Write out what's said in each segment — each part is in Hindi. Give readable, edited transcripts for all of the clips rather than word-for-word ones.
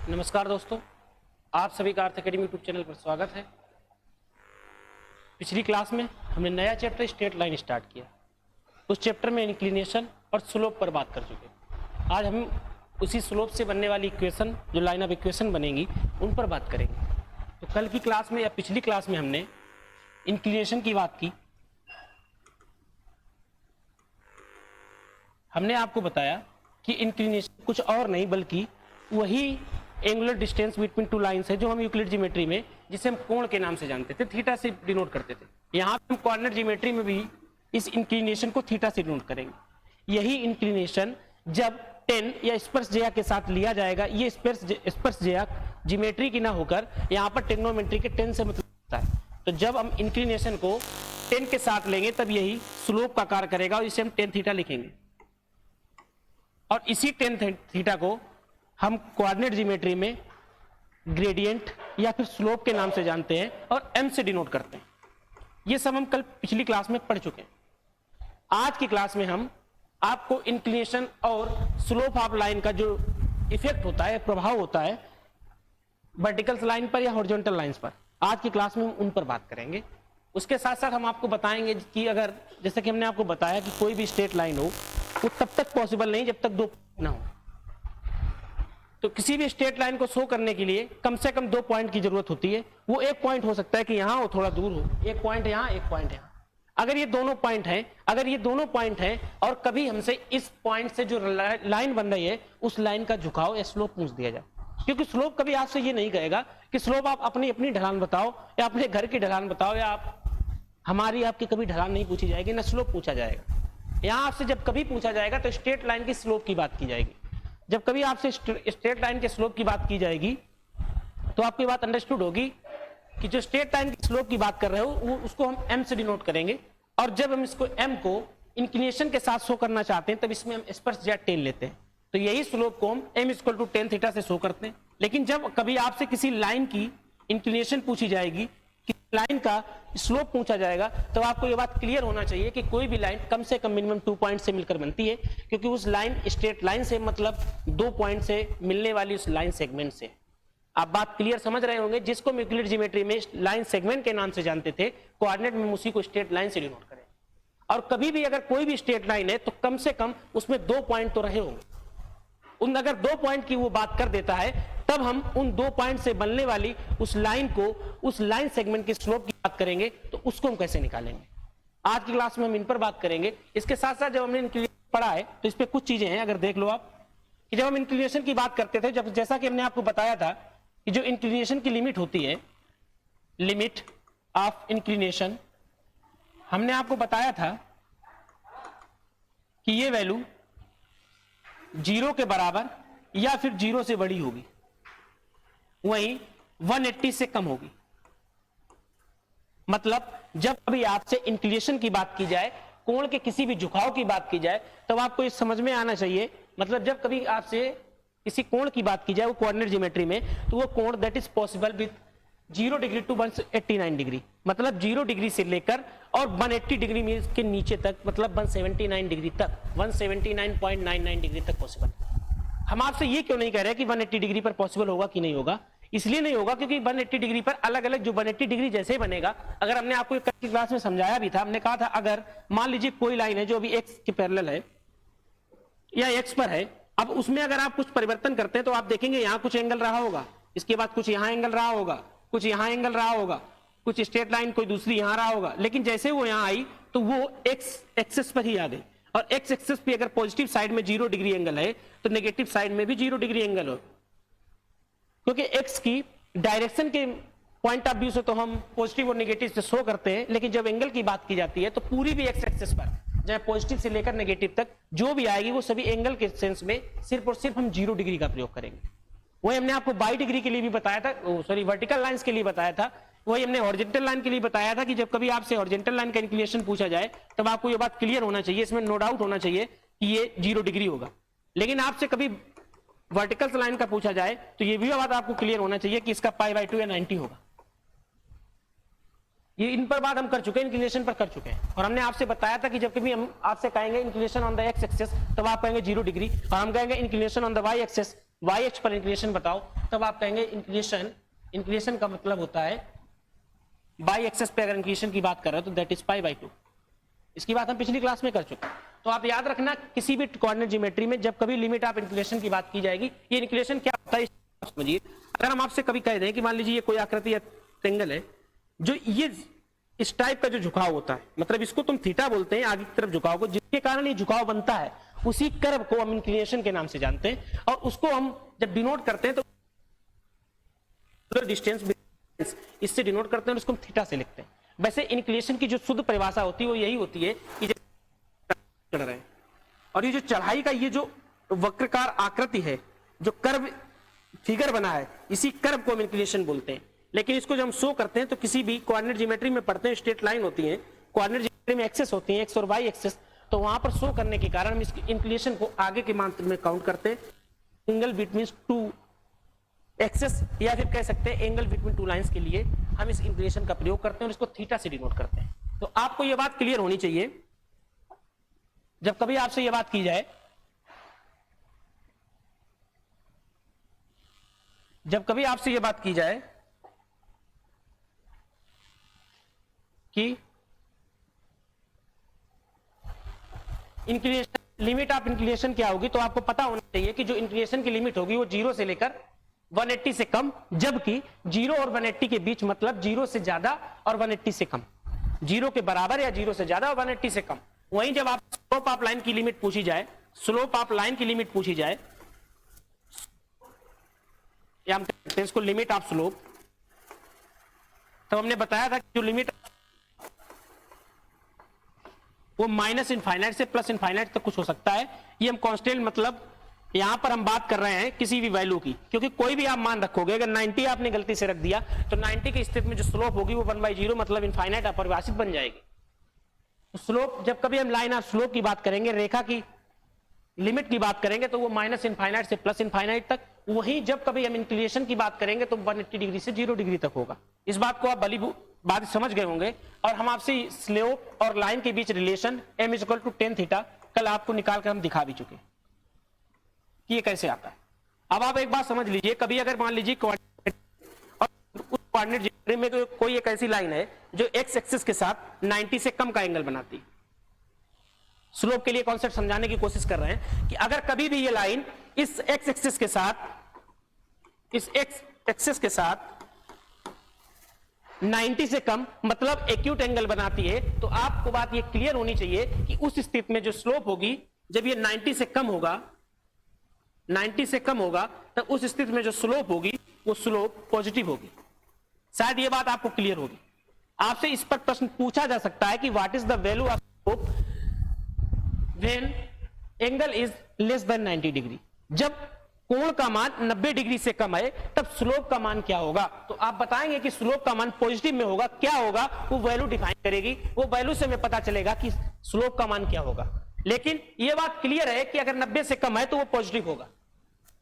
नमस्कार दोस्तों, आप सभी का अर्थ एकेडमी यूट्यूब चैनल पर स्वागत है। पिछली क्लास में हमने नया चैप्टर स्ट्रेट लाइन स्टार्ट किया। उस चैप्टर में इंक्लिनेशन और स्लोप पर बात कर चुके। आज हम उसी स्लोप से बनने वाली इक्वेशन, जो लाइन ऑफ इक्वेशन बनेंगी, उन पर बात करेंगे। तो कल की क्लास में या पिछली क्लास में हमने इंक्लिनेशन की बात की। हमने आपको बताया कि इंक्लिनेशन कुछ और नहीं बल्कि वही angular distance between two lines है जो हम यूक्लिड ज्योमेट्री में, जिसे हम कोण के नाम से जानते थे, थीटा से डिनोट करते थे। यहाँ हम कोऑर्डिनेट ज्योमेट्री में भी इस इंक्लिनेशन को थीटा से डिनोट करेंगे। यही इंक्लिनेशन जब टेन या स्पर्शज्या के साथ लिया जाएगा, ये स्पर्शज्या ज्योमेट्री की ना होकर यहाँ पर टेग्नोमेट्री के टेन से मतलब होता है। तो जब हम इंक्लिनेशन को टेन के साथ लेंगे तब यही स्लोप का कार्य करेगा और इसे हम टेन थीटा लिखेंगे। और इसी टेन थीटा को हम कोऑर्डिनेट ज्योमेट्री में ग्रेडियंट या फिर स्लोप के नाम से जानते हैं और m से डिनोट करते हैं। ये सब हम कल पिछली क्लास में पढ़ चुके हैं। आज की क्लास में हम आपको इंक्लिनेशन और स्लोप ऑफ लाइन का जो इफेक्ट होता है, प्रभाव होता है वर्टिकल लाइन पर या हॉरिजॉन्टल लाइंस पर, आज की क्लास में हम उन पर बात करेंगे। उसके साथ साथ हम आपको बताएंगे कि अगर, जैसे कि हमने आपको बताया कि कोई भी स्ट्रेट लाइन हो वो तब तक पॉसिबल नहीं जब तक दो ना हो। तो किसी भी स्ट्रेट लाइन को शो करने के लिए कम से कम 2 पॉइंट की जरूरत होती है। वो एक पॉइंट हो सकता है कि यहां हो, थोड़ा दूर हो, एक पॉइंट यहां, एक पॉइंट यहां। अगर ये दोनों पॉइंट हैं और कभी हमसे इस पॉइंट से जो लाइन बन रही है उस लाइन का झुकाव या स्लोप पूछ दिया जाए, क्योंकि स्लोप कभी आपसे ये नहीं कहेगा कि स्लोप आप अपनी ढलान बताओ या अपने घर की ढलान बताओ, या आपकी कभी ढलान नहीं पूछी जाएगी, ना स्लोप पूछा जाएगा। यहां आपसे जब कभी पूछा जाएगा तो स्ट्रेट लाइन की स्लोप की बात की जाएगी। जब कभी आपसे स्ट्रेट लाइन के स्लोप की बात की जाएगी तो आपकी बात अंडरस्टूड होगी कि जो स्ट्रेट लाइन की स्लोप की बात कर रहे हो वो उसको हम m से डिनोट करेंगे। और जब हम इसको m को इंक्लिनेशन के साथ शो करना चाहते हैं तब इसमें हम स्पर्शज्या टेन लेते हैं। तो यही स्लोप को हम m = tan थीटा से शो करते हैं। लेकिन जब कभी आपसे किसी लाइन की इंक्लिनेशन पूछी जाएगी, लाइन का स्लोप पूछा जाएगा, तो आपको ये बात क्लियर होना चाहिए कि कोई भी लाइन कम से कम मिनिमम 2 पॉइंट से मिलकर बनती है, क्योंकि उस लाइन स्ट्रेट लाइन से मतलब 2 पॉइंट से मिलने वाली उस लाइन सेगमेंट से। आप बात क्लियर समझ रहे होंगे। जिसको यूक्लिड ज्योमेट्री में लाइन सेगमेंट के नाम से जानते थे, कोऑर्डिनेट में उसी को स्ट्रेट लाइन से डिनोट करें। और कभी भी अगर कोई भी स्ट्रेट लाइन है तो कम से कम उसमें 2 पॉइंट तो रहे होंगे। उन अगर 2 पॉइंट की वो बात कर देता है तब हम उन 2 पॉइंट से बनने वाली उस लाइन को, उस लाइन सेगमेंट की स्लोप की बात करेंगे तो उसको हम कैसे निकालेंगे। आज की क्लास में हम इन पर बात करेंगे। इसके साथ साथ जब हमने इंक्लिनेशन पढ़ा है तो इस पे कुछ चीजें हैं, अगर देख लो आप, कि जब हम इंक्लिनेशन की बात करते थे, जब जैसा कि हमने आपको बताया था कि जो इंक्लिनेशन की लिमिट होती है, लिमिट ऑफ इंक्लिनेशन, हमने आपको बताया था कि ये वैल्यू 0 के बराबर या फिर 0 से बड़ी होगी, वहीं 180 से कम होगी। मतलब जब कभी आपसे इंक्लिनेशन की बात की जाए, कोण के किसी भी झुकाव की बात की जाए, तब आपको ये समझ में आना चाहिए, मतलब जब कभी आपसे किसी कोण की बात की जाए वो कोऑर्डिनेट ज्योमेट्री में, तो वो कोण that is possible with 0 degree to 189 degree, मतलब 0 डिग्री से लेकर और 180 डिग्री के नीचे तक, मतलब 179 डिग्री तक, 179.99 डिग्री तक पॉसिबल। हम आपसे ये क्यों नहीं कह रहे कि 180 डिग्री पर पॉसिबल होगा कि नहीं होगा? इसलिए नहीं होगा क्योंकि 180 डिग्री पर अलग अलग, जो 180 डिग्री जैसे ही बनेगा, अगर हमने आपको कल की क्लास में समझाया भी था, हमने कहा था अगर मान लीजिए कोई लाइन है जो अभी x के पैरेलल है या x पर है, अब उसमें अगर आप कुछ परिवर्तन करते हैं तो आप देखेंगे यहां कुछ एंगल रहा होगा, इसके बाद कुछ यहां एंगल रहा होगा, कुछ यहां एंगल रहा होगा, कुछ स्ट्रेट लाइन कोई दूसरी यहां रहा होगा, लेकिन जैसे वो यहां आई तो वो x एक्सिस पर ही आ गई। और x एक्सिस पे अगर पॉजिटिव साइड में 0 डिग्री एंगल है तो नेगेटिव साइड में भी 0 डिग्री एंगल हो, क्योंकि x की डायरेक्शन के पॉइंट ऑफ व्यू से तो हम पॉजिटिव और नेगेटिव से शो करते हैं, लेकिन जब एंगल की बात की जाती है तो पूरी भी x एक्सिस पर, चाहे पॉजिटिव से लेकर नेगेटिव तक जो भी आएगी वो सभी एंगल के सेंस में सिर्फ और सिर्फ हम 0 डिग्री का प्रयोग करेंगे। वही हमने आपको बाई डिग्री के लिए भी बताया था, वर्टिकल लाइंस के लिए बताया था, वही हमने हॉरिजॉन्टल लाइन के लिए बताया था कि जब कभी आपसे हॉरिजॉन्टल लाइन का इंक्लिनेशन पूछा जाए तब आपको ये बात क्लियर होना चाहिए, इसमें नो डाउट होना चाहिए कि ये 0 डिग्री होगा। लेकिन आपसे कभी वर्टिकल लाइन का पूछा जाए तो ये भी बात आपको क्लियर होना चाहिए कि इसका π/2 या 90 होगा। ये इन पर बात हम कर चुके हैं, इंक्लिनेशन पर कर चुके हैं। और हमने आपसे बताया था कि जब कभी हम आपसे कहेंगे inclination on the x axis तब आप कहेंगे 0 डिग्री, और हम कहेंगे inclination on the y axis y x पर इंक्लिनेशन बताओ, तब आप कहेंगे इंक्लिनेशन का मतलब होता है बाई एक्सेस पे अगर इंक्लिनेशन की बात कर रहे हो तो दैट इज पाई बाई 2। इसकी बात हम पिछली क्लास में कर चुके हैं। तो आप याद रखना किसी भी कोऑर्डिनेट ज्योमेट्री में जब कभी लिमिट ऑफ इंक्लिनेशन की बात की जाएगी, ये इंक्लिनेशन क्या होता है समझिए। अगर हम आपसे कभी कह दें कि मान लीजिए ये कोई आकृति या ट्रायंगल है, जो ये इस टाइप का जो झुकाव होता है, मतलब इसको तुम थीटा बोलते हैं आगे की तरफ झुकाव को, जिसके कारण ये झुकाव बनता है, उसी कर्व को हम इंक्लिनेशन के नाम से जानते हैं। और उसको हम जब डिनोट करते हैं तो डिस्टेंस इससे डिनोट करते हैं और उसको हम थीटा से लिखते हैं। वैसे इंक्लिनेशन की जो शुद्ध परिभाषा होती है वो यही होती है कि चढ़ रहे हैं, और ये जो चढ़ाई का ये जो वक्रकार आकृति है, जो कर्व फिगर बना है, इसी कर्व को हम इंक्लिनेशन बोलते हैं। लेकिन इसको जब हम शो करते हैं तो किसी भी कोऑर्डिनेट ज्योमेट्री में पढ़ते हैं, स्ट्रेट लाइन होती है, कोऑर्डिनेट ज्योमेट्री में एक्सेस होती है, एक्स और वाई एक्सेस, तो वहां पर शो करने के कारण हम इसकी इंक्लिनेशन को आगे के मान में काउंट करते हैं। एंगल बिटवीन टू एक्सेस, या फिर कह सकते हैं एंगल बिटवीन टू लाइंस के लिए हम इस इंक्लिनेशन का प्रयोग करते हैं और इसको थीटा से डिनोट करते हैं। तो आपको यह बात क्लियर होनी चाहिए जब कभी आपसे यह बात की जाए, जब कभी आपसे यह बात की जाए कि इंक्लिनेशन, लिमिट ऑफ इंक्लिनेशन क्या होगी, तो आपको पता होना चाहिए कि जो इंक्लिनेशन की लिमिट होगी वो 0 से लेकर 180 से कम, जबकि 0 और 180 के बीच मतलब 0 से ज्यादा और 180 से कम, 0 के बराबर या 0 से ज्यादा और 180 से कम। वहीं जब आप स्लोप ऑफ लाइन की लिमिट पूछी जाए, स्लोप ऑफ लाइन की लिमिट पूछी जाए, या हम कहते हैं इसको लिमिट ऑफ स्लोप, तो हमने बताया था कि जो लिमिट वो माइनस इनफाइनाइट से प्लस इनफाइनाइट तक कुछ हो सकता है। ये हम कांस्टेंट, मतलब यहां पर हम बात कर रहे हैं किसी भी वैल्यू की, क्योंकि कोई भी आप मान रखोगे, अगर 90 आपने गलती से रख दिया तो 90 की स्थिति में जो स्लोप होगी वो 1/0 मतलब इनफाइनाइट अपरिभाषित बन जाएगी। तो स्लोप, जब कभी हम लाइन ऑफ स्लोप की बात करेंगे, रेखा की लिमिट की बात करेंगे, तो वो माइनस इनफाइनाइट से प्लस इनफाइनाइट तक। वहीं जब कभी हम इंक्लिनेशन की बात करेंगे तो 180 डिग्री से 0 डिग्री तक होगा। इस बात को आप भली बात समझ गए होंगे। और हम आपसे स्लोप और लाइन के बीच रिलेशन m = tan थीटा कल आपको निकाल कर हम दिखा भी चुके कि ये कैसे आता है। अब आप एक बात समझ लीजिए, कभी अगर मान लीजिए कोऑर्डिनेट, और उस कोऑर्डिनेट ज्योमेट्री में तो कोई एक ऐसी लाइन है जो x एक्सिस के साथ 90 से कम का एंगल बनाती है। स्लोप के लिए कॉन्सेप्ट समझाने की कोशिश कर रहे हैं कि अगर कभी भी ये लाइन इस x एक्सिस के साथ, इस x एक्सिस के साथ 90 से कम मतलब एक्यूट एंगल बनाती है, तो आपको बात ये क्लियर होनी चाहिए कि उस स्थिति में जो स्लोप होगी, जब ये 90 से कम होगा, 90 से कम होगा, तो उस स्थिति में जो स्लोप होगी वो स्लोप पॉजिटिव होगी। शायद ये बात आपको क्लियर होगी। आपसे इस पर प्रश्न पूछा जा सकता है कि what is the value of slope when angle is less than 90 degree. जब कोण का मान 90 डिग्री से कम है तब स्लोप का मान क्या होगा। तो आप बताएंगे कि स्लोप का मान पॉजिटिव में होगा, क्या होगा, वो वैल्यू डिफाइन करेगी, वो वैल्यू से हमें पता चलेगा कि स्लोप का मान क्या होगा। लेकिन ये बात क्लियर है कि अगर 90 से कम है तो वो पॉजिटिव होगा।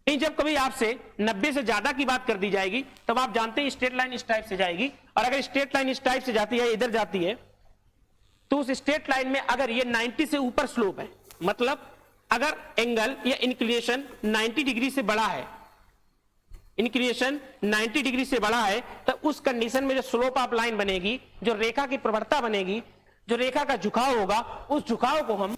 नहीं, जब कभी आपसे 90 से ज्यादा की बात कर दी जाएगी तब आप जानते हैं स्ट्रेट लाइन इस टाइप से जाएगी, और अगर स्ट्रेट लाइन इस टाइप से जाती है, इधर जाती है, तो उस स्ट्रेट लाइन में अगर ये 90 से ऊपर स्लोप है, मतलब अगर एंगल या इंक्लिनेशन 90 डिग्री से बड़ा है, इंक्लिनेशन 90 डिग्री से बड़ा है, तो उस कंडीशन में जो स्लोप ऑफ लाइन बनेगी, जो रेखा की प्रवणता बनेगी, जो रेखा का झुकाव होगा, उस झुकाव को हम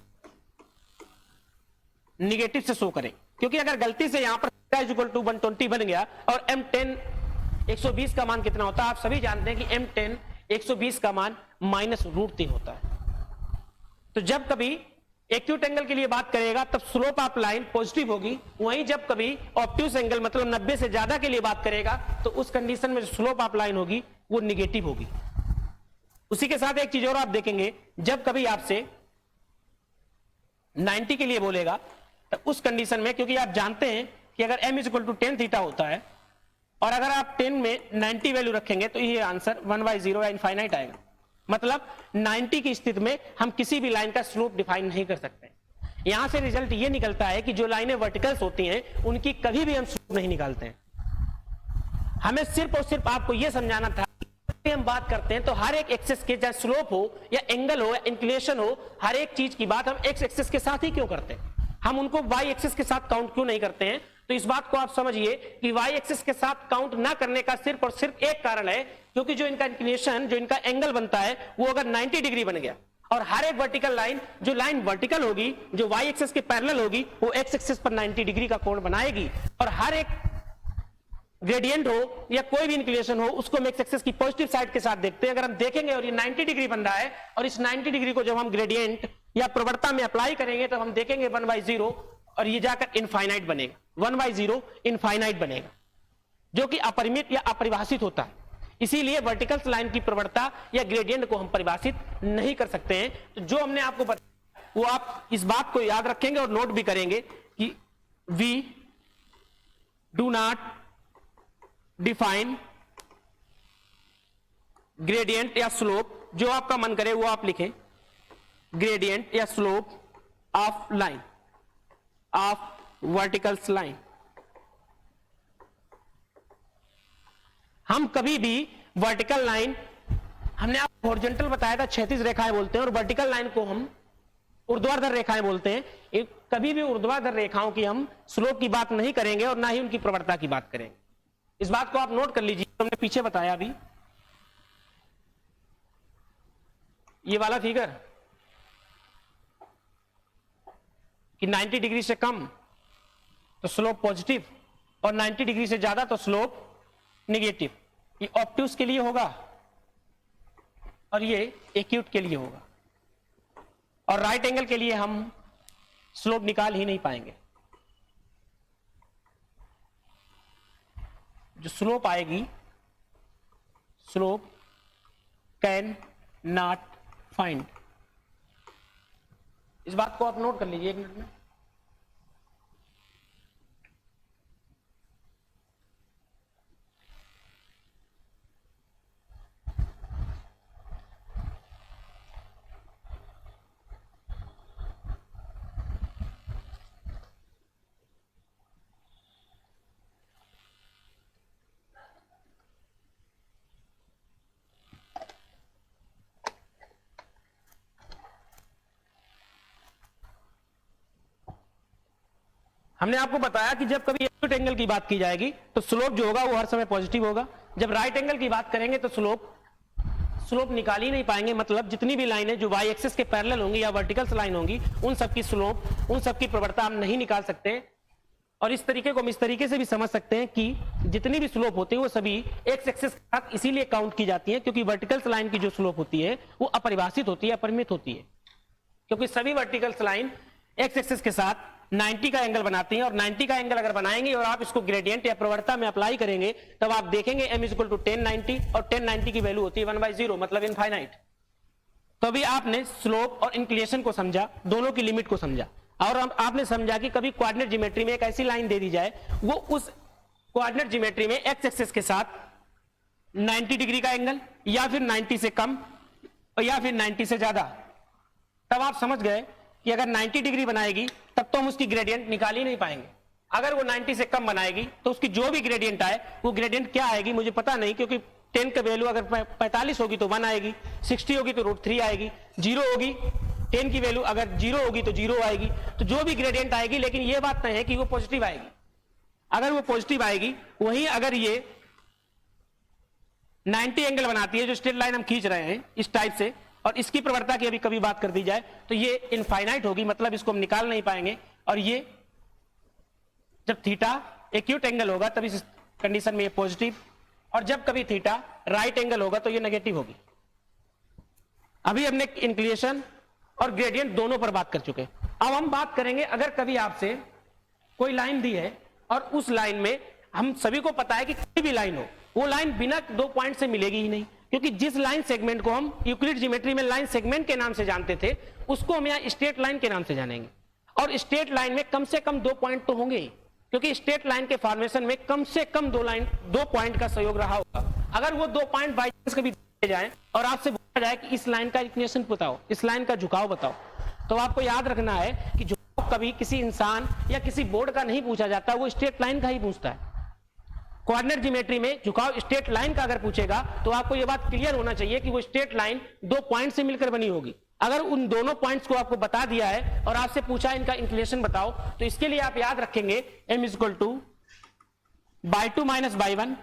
निगेटिव से शो करें। क्योंकि अगर गलती से यहां पर = 120 बन गया और m10 120 का मान कितना होता है, आप सभी जानते हैं कि m10 120 का मान -√3 होता है। तो जब कभी एक्यूट एंगल के लिए बात करेगा तब स्लोप ऑफ लाइन पॉजिटिव होगी, वहीं जब कभी ऑब्ट्यूस एंगल मतलब 90 से ज्यादा के लिए बात करेगा तो उस कंडीशन में जो स्लोप ऑफ लाइन होगी वो निगेटिव होगी। उसी के साथ एक चीज और आप देखेंगे, जब कभी आपसे 90 के लिए बोलेगा तो उस कंडीशन में, क्योंकि आप जानते हैं कि अगर m = tan थीटा होता है और अगर आप 10 में 90 वैल्यू रखेंगे तो ये आंसर 1/0 या इनफाइनाइट आएगा। मतलब 90 की स्थिति में हम किसी भी लाइन का स्लोप डिफाइन नहीं कर सकते। यहां से रिजल्ट ये निकलता है कि जो लाइनें वर्टिकल्स होती हैं उनकी कभी भी हम स्लोप नहीं निकालते हैं। हमें सिर्फ और सिर्फ आपको यह समझाना था कि हम बात करते हैं तो हर एक एक्सिस के, चाहे स्लोप हो या एंगल हो या इंक्लिनेशन हो, हर एक चीज की बात हम एक्स एक्सिस के साथ ही क्यों करते हैं, हम उनको वाई एक्सिस के साथ काउंट क्यों नहीं करते हैं। तो इस बात को आप समझिए कि वाई एक्सिस के साथ काउंट ना करने का सिर्फ और सिर्फ एक कारण है, क्योंकि जो इनका इंक्लिनेशन, जो इनका एंगल बनता है वो अगर 90 डिग्री बन गया और हर एक वर्टिकल लाइन, जो लाइन वर्टिकल होगी, जो वाई एक्सिस के पैरेलल होगी, वो एक्स एक्सिस पर 90 डिग्री का कोण बनाएगी। और हर एक ग्रेडियंट हो या कोई भी इंक्लिनेशन हो, उसको हम एक्स एक्सिस की पॉजिटिव साइड के साथ देखते हैं। अगर हम देखेंगे और ये 90 डिग्री बन रहा है और इस 90 डिग्री को जब हम ग्रेडियंट या प्रवणता में अप्लाई करेंगे तो हम देखेंगे 1/0 और ये जाकर इनफाइनाइट बनेगा, 1/0 इनफाइनाइट बनेगा, जो कि अपरिमित या अपरिभाषित होता है। इसीलिए वर्टिकल लाइन की प्रवणता या ग्रेडियंट को हम परिभाषित नहीं कर सकते हैं। तो जो हमने आपको बताया वो आप इस बात को याद रखेंगे और नोट भी करेंगे कि we do not define gradient या स्लोप, जो आपका मन करे वो आप लिखें, ग्रेडियंट या slope of line, of verticals line. हम कभी भी वर्टिकल लाइन, हमने आपको हॉरिजॉन्टल बताया था, क्षैतिज रेखाएं बोलते हैं, और वर्टिकल लाइन को हम ऊर्ध्वाधर रेखाएं बोलते हैं। कभी भी ऊर्ध्वाधर रेखाओं की हम स्लोप की बात नहीं करेंगे और ना ही उनकी प्रवणता की बात करेंगे। इस बात को आप नोट कर लीजिए। हमने पीछे बताया अभी ये वाला फिगर कि 90 डिग्री से कम तो स्लोप पॉजिटिव और 90 डिग्री से ज्यादा तो स्लोप नेगेटिव। ये ऑब्ट्यूज के लिए होगा और ये एक्यूट के लिए होगा, और राइट एंगल के लिए हम स्लोप निकाल ही नहीं पाएंगे। जो स्लोप आएगी, स्लोप कैन नॉट फाइंड। इस बात को आप नोट कर लीजिए 1 मिनट में। हमने आपको बताया कि जब कभी एक्यूट एंगल की बात की जाएगी तो स्लोप जो होगा वो हर समय पॉजिटिव होगा। जब राइट एंगल की बात करेंगे तो स्लोप निकाल ही नहीं पाएंगे। मतलब जितनी भी लाइनें जो वाई एक्सिस के पैरेलल होंगी या वर्टिकल लाइन होंगी, उन सबकी स्लोप, उन सबकी प्रवणता हम नहीं निकाल सकते। और इस तरीके को हम इस तरीके से भी समझ सकते हैं कि जितनी भी स्लोप होती है वो सभी एक्स एक्सिस के साथ इसीलिए काउंट की जाती है क्योंकि वर्टिकल लाइन की जो स्लोप होती है वो अपरिभाषित होती है, अपरिमित होती है, क्योंकि सभी वर्टिकल लाइन एक्स एक्सिस के साथ 90 का एंगल बनाती हैं। और 90 का एंगल अगर बनाएंगे और आप इसको ग्रेडियंट या प्रवणता में अप्लाई करेंगे तब आप देखेंगे m = 1090 और 1090 की वैल्यू होती है 1/0, मतलब इनफाइनाइट। तो अभी आपने स्लोप और इंक्लिनेशन को समझा, दोनों की लिमिट को समझा, और आपने समझा कि कभी कोऑर्डिनेट ज्योमेट्री में एक ऐसी लाइन दे दी जाए वो उस कोऑर्डिनेट ज्योमेट्री में एक्स एक्सिस के साथ 90 डिग्री का एंगल या फिर 90 से कम या फिर 90 से ज्यादा, तब आप समझ गए कि अगर 90 डिग्री बनाएगी तब तो हम उसकी ग्रेडियंट निकाल ही नहीं पाएंगे। अगर वो 90 से कम बनाएगी तो उसकी जो भी ग्रेडियंट आए वो ग्रेडियंट क्या आएगी मुझे पता नहीं, क्योंकि 10 का वैल्यू अगर 45 होगी तो 1 आएगी, 60 होगी तो √3 आएगी, 0 होगी 10 की वैल्यू अगर 0 होगी तो 0 आएगी। तो जो भी ग्रेडियंट आएगी, लेकिन ये बात नहीं है कि वो पॉजिटिव आएगी। अगर वो पॉजिटिव आएगी, वहीं अगर ये 90 एंगल बनाती है, जो स्ट्रेट लाइन हम खींच रहे हैं इस टाइप से, और इसकी प्रवणता की अभी कभी बात कर दी जाए तो ये इनफाइनाइट होगी, मतलब इसको हम निकाल नहीं पाएंगे। और ये जब थीटा एक्यूट एंगल होगा तब इस कंडीशन में ये पॉजिटिव, और जब कभी थीटा राइट एंगल होगा तो ये नेगेटिव होगी। अभी हमने इंक्लिनेशन और ग्रेडियंट दोनों पर बात कर चुके। अब हम बात करेंगे अगर कभी आपसे कोई लाइन दी है और उस लाइन में हम सभी को पता है कि कोई भी लाइन हो, वो लाइन बिना 2 पॉइंट से मिलेगी ही नहीं, क्योंकि जिस लाइन सेगमेंट को हम यूक्लिड ज्योमेट्री में लाइन सेगमेंट के नाम से जानते थे उसको हम यहाँ स्ट्रेट लाइन के नाम से जानेंगे। और स्ट्रेट लाइन में कम से कम 2 पॉइंट तो होंगे ही, क्योंकि स्ट्रेट लाइन के फॉर्मेशन में कम से कम 2 पॉइंट का सहयोग रहा होगा। अगर वो 2 पॉइंट बाई चांस कभी दिए जाए और आपसे पूछा जाए कि इस लाइन का इंक्लिनेशन बताओ, इस लाइन का झुकाव बताओ, तो आपको याद रखना है कि झुकाव कभी किसी इंसान या किसी बोर्ड का नहीं पूछा जाता, वो स्ट्रेट लाइन का ही पूछता है। कोऑर्डिनेट ज्योमेट्री में झुकाव स्ट्रेट लाइन का अगर पूछेगा तो आपको यह बात क्लियर होना चाहिए कि वो स्ट्रेट लाइन 2 पॉइंट से मिलकर बनी होगी। अगर उन दोनों पॉइंट्स को आपको बता दिया है और आपसे पूछा इनका इंक्लिनेशन बताओ, तो इसके लिए आप याद रखेंगे m is equal to y2 minus y1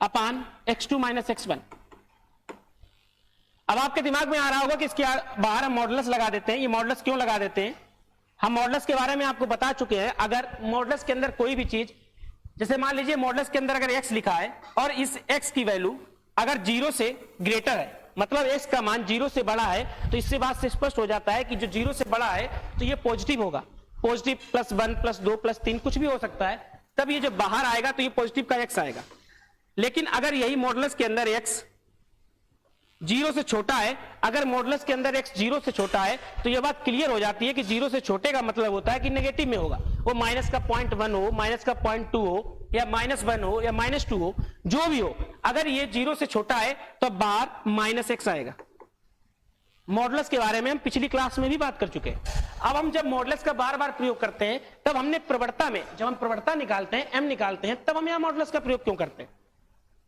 upon x2 minus x1। अब आपके दिमाग में आ रहा होगा कि इसके बाहर हम मॉडुलस लगा देते हैं। ये मॉडुलस क्यों लगा देते हैं? हम मॉडुलस के बारे में आपको बता चुके हैं। अगर मॉडुलस के अंदर कोई भी चीज, जैसे मान लीजिए मॉडुलस के अंदर अगर x लिखा है और इस x की वैल्यू अगर 0 से ग्रेटर है, मतलब x का मान 0 से बड़ा है, तो इससे बात से स्पष्ट हो जाता है कि जो 0 से बड़ा है तो ये पॉजिटिव होगा। पॉजिटिव +1 +2 +3 कुछ भी हो सकता है, तब ये जब बाहर आएगा तो ये पॉजिटिव का x आएगा। लेकिन अगर यही मॉडुलस के अंदर x 0 से छोटा है, अगर मॉडुलस के अंदर x 0 से छोटा है, तो यह बात क्लियर हो जाती है कि 0 से छोटे का मतलब होता है कि नेगेटिव में होगा। वो माइनस का 0.1 हो, माइनस का 0.2 हो, या -1 हो या -2 हो, जो भी हो, अगर ये 0 से छोटा है तो बाहर -x आएगा। मॉडुलस के बारे में हम पिछली क्लास में भी बात कर चुके हैं। अब हम जब मॉडुलस का बार बार प्रयोग करते हैं, तब हमने प्रवणता में, जब हम प्रवणता निकालते हैं, m निकालते हैं, तब हम यहां मॉडुलस का प्रयोग क्यों करते हैं?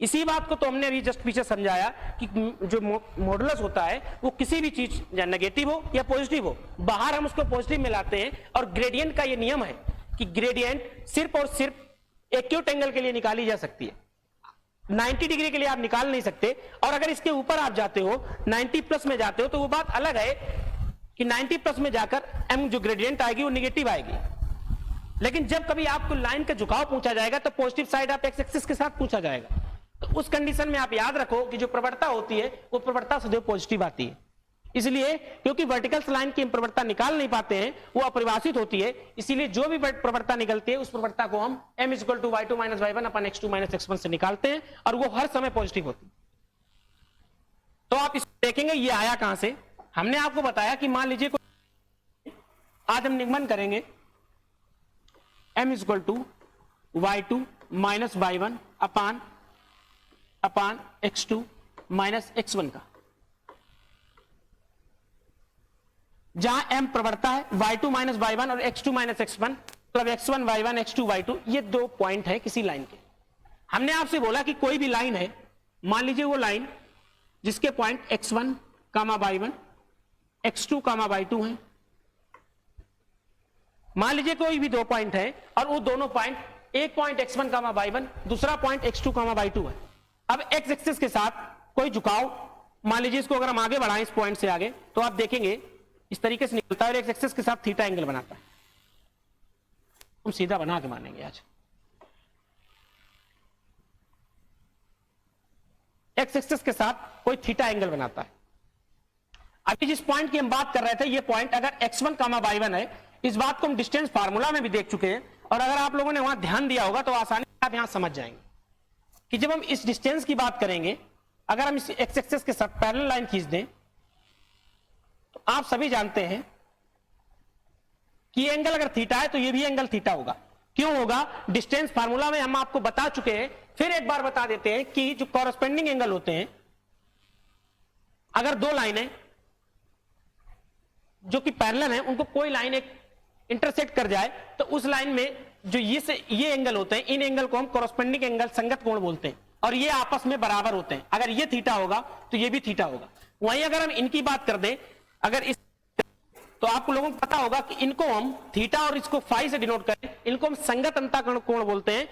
इसी बात को तो हमने अभी जस्ट पीछे समझाया कि जो मॉडुलस होता है वो किसी भी चीज या नेगेटिव हो या पॉजिटिव हो, बाहर हम उसको पॉजिटिव में लाते हैं। और ग्रेडियंट का ये नियम है कि ग्रेडियंट सिर्फ और सिर्फ एक्यूट एंगल के लिए निकाली जा सकती है, 90 डिग्री के लिए आप निकाल नहीं सकते। और अगर इसके ऊपर आप जाते हो, 90 प्लस में जाते हो, तो वो बात अलग है कि 90 प्लस में जाकर m जो ग्रेडियंट आएगी वो निगेटिव आएगी। लेकिन जब कभी आपको लाइन का झुकाव पूछा जाएगा तो पॉजिटिव साइड आप एक्स एक्सिस के साथ पूछा जाएगा। तो उस कंडीशन में आप याद रखो कि जो प्रवणता होती है वो प्रवणता सदैव पॉजिटिव आती है। इसलिए क्योंकि वर्टिकल लाइन की हम प्रवणता निकाल नहीं पाते हैं, वो अपरिभाषित होती है, इसीलिए जो भी प्रवणता निकलती है उस प्रवणता को हम m is equal to y2 minus y1 upon x2 minus x1 से निकालते हैं, और वो हर समय पॉजिटिव होती है। तो आप इस देखेंगे ये आया कहां से। हमने आपको बताया कि मान लीजिए आज हम निगमन करेंगे m is equal to y2 minus y1 upon x2 minus x1 का, जहां m प्रवणता है, y2 माइनस y1 और x2 माइनस x1, मतलब x1 y1 x2 y2, ये दो पॉइंट है किसी लाइन के। हमने आपसे बोला कि कोई भी लाइन है, मान लीजिए वो लाइन जिसके पॉइंट x1 कामा y1 x2 कामा y2 है। मान लीजिए कोई भी दो पॉइंट है और वो दोनों पॉइंट, एक पॉइंट x1 कामा y1, दूसरा पॉइंट x2 कामा y2 है। अब x एक्सिस के साथ कोई झुकाव, मान लीजिए इसको अगर हम आगे बढ़ाएं इस पॉइंट से आगे, तो आप देखेंगे इस तरीके से निकलता है और एक्स एक्सिस के साथ थीटा एंगल बनाता है। हम सीधा बना के मानेंगे आज। एक्स एक्सिस के साथ कोई थीटा एंगल बनाता है। अभी जिस पॉइंट की हम बात कर रहे थे, ये पॉइंट अगर x1 कामा y1 है, इस बात को हम डिस्टेंस फार्मूला में भी देख चुके हैं, और अगर आप लोगों ने वहां ध्यान दिया होगा तो आसानी से आप यहां समझ जाएंगे कि जब हम इस डिस्टेंस की बात करेंगे, अगर हम इस एक्स एक्सिस के साथ पैरेलल लाइन खींच दें, तो आप सभी जानते हैं कि ये एंगल अगर थीटा है तो ये भी एंगल थीटा होगा। क्यों होगा? डिस्टेंस फार्मूला में हम आपको बता चुके हैं, फिर एक बार बता देते हैं कि जो कॉरस्पेंडिंग एंगल होते हैं, अगर दो लाइनें जो कि पैरेलल हैं, उनको कोई लाइन एक इंटरसेक्ट कर जाए, तो उस लाइन में जो ये एंगल होते हैं, इन एंगल को हम कॉरस्पेंडिंग एंगल, संगत कोण बोलते हैं, और ये आपस में बराबर होते हैं। अगर ये थीटा होगा तो ये भी थीटा होगा। वहीं अगर हम इनकी बात कर दें, अगर इस, तो आप लोगों को पता होगा कि इनको हम थीटा और इसको फाई से डिनोट करें, इनको हम संगत अंतःकोण कोण बोलते हैं,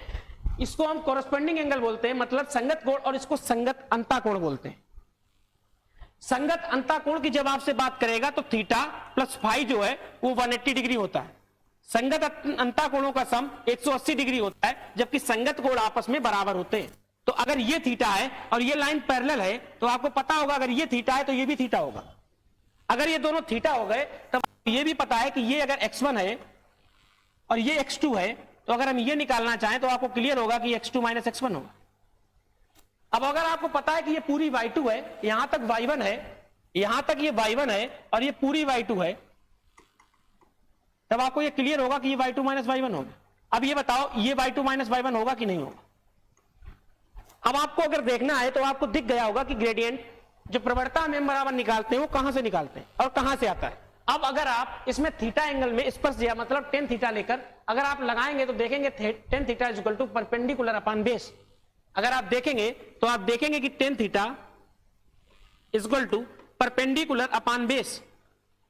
इसको हम कॉरस्पेंडिंग एंगल बोलते हैं, मतलब संगत कोण, और इसको संगत अंतःकोण बोलते हैं। संगत अंतःकोण की जब आपसे बात करेगा तो थीटा प्लस फाई जो है वो 180 डिग्री होता है। संगत अंतःकोणों का सम 180 डिग्री होता है, जबकि संगत कोण आपस में बराबर होते हैं। तो अगर ये थीटा है और ये लाइन पैरेलल है, तो आपको पता होगा अगर ये थीटा है तो ये भी थीटा होगा। अगर ये दोनों थीटा हो गए, तब ये भी पता है कि ये अगर x1 है और ये x2 है, तो अगर हम ये निकालना चाहें तो आपको क्लियर होगा कि x2 माइनस x1 होगा। अब अगर आपको पता है कि ये पूरी y2 है, यहां तक y1 है, यहां तक ये y1 है और ये पूरी y2 है, तब आपको ये क्लियर होगा कि ये y2 माइनस y1 होगा। अब ये बताओ ये y2 माइनस y1 होगा कि नहीं होगा? अब आपको अगर देखना है तो आपको दिख गया होगा कि ग्रेडियंट जो प्रवणता में बराबर निकालते हैं वो कहां से निकालते हैं और कहां से आता है। अब अगर आप इसमें थीटा एंगल में स्पर्श या मतलब टेन थीटा लेकर अगर आप लगाएंगे तो देखेंगे tan theta is equal to perpendicular upon base. अगर आप देखेंगे तो आप देखेंगे कि tan theta is equal to perpendicular upon base.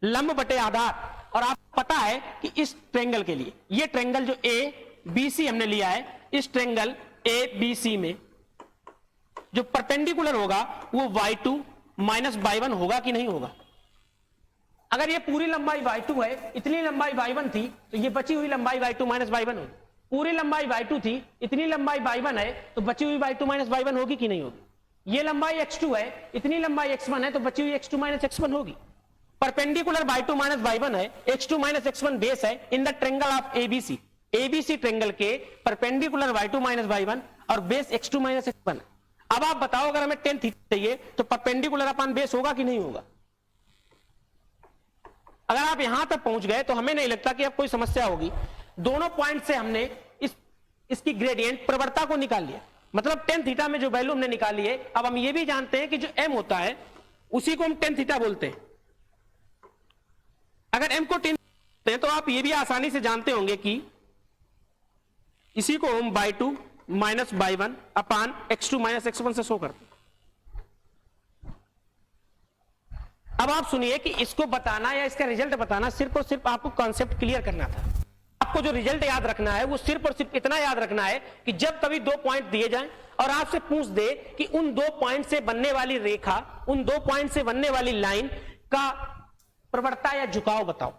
लंब बटे आधार। और आपको पता है कि इस ट्रेंगल के लिए, ये ट्रेंगल जो ए बी सी हमने लिया है, इस ट्रेंगल ए बी सी में जो परपेंडिकुलर होगा वो y2 माइनस y1 होगा कि नहीं होगा। अगर ये पूरी लंबाई y2 है, इतनी लंबाई y1 थी, तो ये बची हुई लंबाई y2 माइनस y1 होगी। पूरी लंबाई y2 थी, इतनी लंबाई y1 है, तो बची हुई y2 माइनस y1 होगी कि नहीं होगी। ये लंबाई x2 है, इतनी लंबाई x1 है, तो बची हुई x2 माइनस x1 होगी। परपेंडिकुलर y2 माइनस y1 है, x2 माइनस x1 बेस है in the triangle of ABC. ABC triangle के परपेंडिकुलर y2 माइनस y1 और बेस x2 माइनस x1। अब आप बताओ, अगर हमें tan थीटा चाहिए तो परपेंडिकुलर अपॉन बेस होगा कि नहीं होगा। अगर आप यहां तक पहुंच गए तो हमें नहीं लगता कि अब कोई समस्या होगी। दोनों पॉइंट से हमने इसकी ग्रेडियंट प्रवणता को निकाल लिया, मतलब tan थीटा में जो वैल्यू हमने निकाली है। अब हम ये भी जानते हैं कि जो m होता है उसी को हम tan थीटा बोलते हैं। अगर m को tan बोलते हैं तो आप ये भी आसानी से जानते होंगे कि इसी को हम y2 minus y1 upon x2 minus x1 से शो करते हैं। अब आप सुनिए कि इसको बताना या इसका रिजल्ट बताना सिर्फ और सिर्फ आपको कॉन्सेप्ट क्लियर करना था। आपको जो रिजल्ट याद रखना है वो सिर्फ और सिर्फ इतना याद रखना है कि जब कभी दो पॉइंट दिए जाएं और आपसे पूछ दे कि उन दो पॉइंट से बनने वाली रेखा, उन दो पॉइंट से बनने वाली लाइन का प्रवणता या झुकाव बताओ,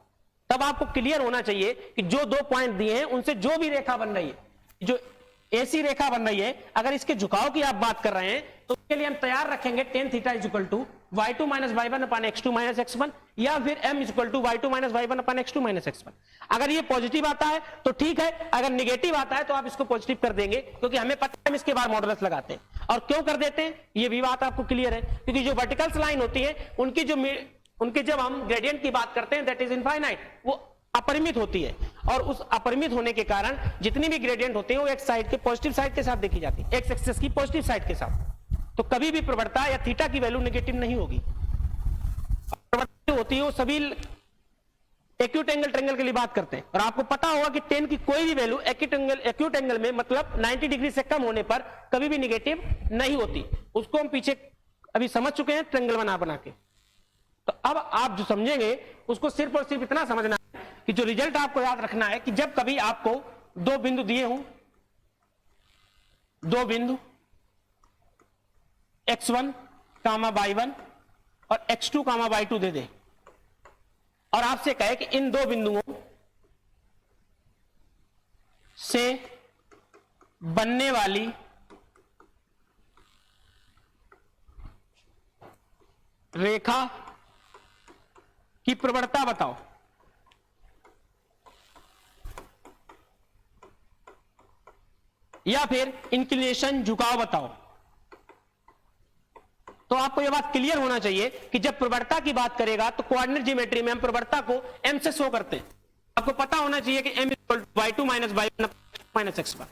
तब आपको क्लियर होना चाहिए कि जो दो पॉइंट दिए हैं उनसे जो भी रेखा बन रही है, जो ऐसी रेखा बन रही है, अगर इसके झुकाव की आप बात कर रहे हैं तो उसके लिए हम तैयार रखेंगे tan theta is equal to y2 minus y1 upon x2 minus x1, या फिर m is equal to y2 minus y1 upon x2 minus x1। अगर ये पॉजिटिव आता है तो ठीक है, अगर निगेटिव आता है तो आप इसको पॉजिटिव कर देंगे, क्योंकि हमें पता है हम इसके बाद मॉडुलस लगाते हैं। और क्यों कर देते हैं ये भी बात आपको क्लियर है, क्योंकि जो वर्टिकल लाइन होती है उनकी जब हम ग्रेडियंट की बात करते हैं दैट इज इनफाइनाइट, वो अपरिमित होती है। और उस अपरिमित होने के कारण जितनी भी ग्रेडियंट होती है वो एक्स साइड के पॉजिटिव साइड के साथ देखी जाती है, एक्स एक्सिस की पॉजिटिव साइड के साथ। तो कभी भी प्रवणता या थीटा की वैल्यू नेगेटिव नहीं होगी। प्रवणता होती है वो सभी एक्यूट एंगल ट्रेंगल के लिए बात करते हैं। और आपको पता होगा कि tan की कोई भी वैल्यू एक्यूट एंगल में मतलब 90 डिग्री से कम होने पर कभी भी नेगेटिव नहीं होती। उसको हम पीछे अभी समझ चुके हैं ट्रेंगल बना के। तो अब आप जो समझेंगे उसको सिर्फ और सिर्फ इतना समझना है कि जो रिजल्ट आपको याद रखना है कि जब कभी आपको दो बिंदु दिए हों, दो बिंदु x1 कामा y1 और x2 कामा y2 दे दे और आपसे कहे कि इन दो बिंदुओं से बनने वाली रेखा की प्रवणता बताओ, या फिर इंक्लिनेशन झुकाव बताओ। तो आपको यह बात क्लियर होना चाहिए कि जब प्रवणता की बात करेगा तो कोऑर्डिनेट ज्योमेट्री में हम प्रवणता को m से शो करते हैं। आपको पता होना चाहिए कि m y2 minus y1 minus x1,